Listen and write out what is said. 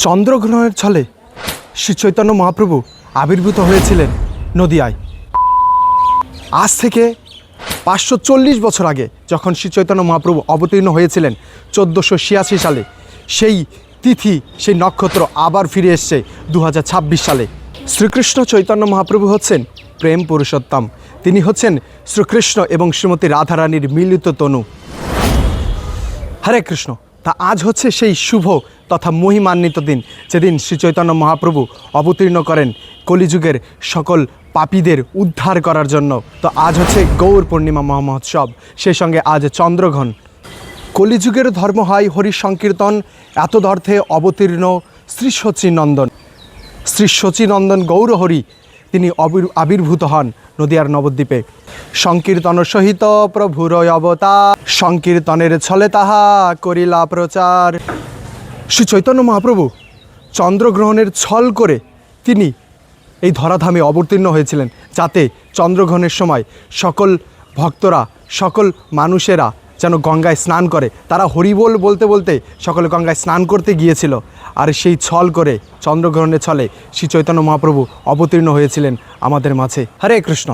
চন্দ্রগ্রহণের ছলে শ্রী চৈতন্য মহাপ্রভু আবির্ভূত হয়েছিলেন নদিয়ায়। আজ থেকে 540 বছর আগে যখন শ্রী চৈতন্য মহাপ্রভু অবতীর্ণ হয়েছিলেন 1486 সালে, সেই তিথি, সেই নক্ষত্র আবার ফিরে এসছে 2026 সালে। শ্রীকৃষ্ণ চৈতন্য মহাপ্রভু হচ্ছেন প্রেম পুরুষোত্তম। তিনি হচ্ছেন শ্রীকৃষ্ণ এবং শ্রীমতী রাধারানীর মিলিত তনু। হরে কৃষ্ণ। তা আজ হচ্ছে সেই শুভ তথা মহিমান্বিত দিন, যেদিন শ্রী চৈতন্য মহাপ্রভু অবতীর্ণ করেন কলিযুগের সকল পাপীদের উদ্ধার করার জন্য। তো আজ হচ্ছে গৌর পূর্ণিমা মহামহোৎসব, সেই সঙ্গে আজ চন্দ্রগ্রহণ। কলিযুগের ধর্ম হয় হরি সংকীর্তন, এতদর্থে অবতীর্ণ শ্রী শচীনন্দন। শ্রী শচীনন্দন গৌরহরি তিনি আবির্ভূত হন নদিয়ার নবদ্বীপে। সংকীর্তন সহিত প্রভুর অবতার, সংকীর্তনের ছলে তাহা করিলা প্রচার। শ্রী চৈতন্য মহাপ্রভু চন্দ্রগ্রহণের ছল করে তিনি এই ধরাধামে অবতীর্ণ হয়েছিলেন, যাতে চন্দ্রগ্রহণের সময় সকল ভক্তরা, সকল মানুষেরা যেন গঙ্গায় স্নান করে। তারা হরিবোল বলতে বলতে সকলে গঙ্গায় স্নান করতে গিয়েছিল, আর সেই ছল করে চন্দ্রগ্রহণের ছলে শ্রী চৈতন্য মহাপ্রভু অবতীর্ণ হয়েছিলেন আমাদের মাঝে। হরে কৃষ্ণ।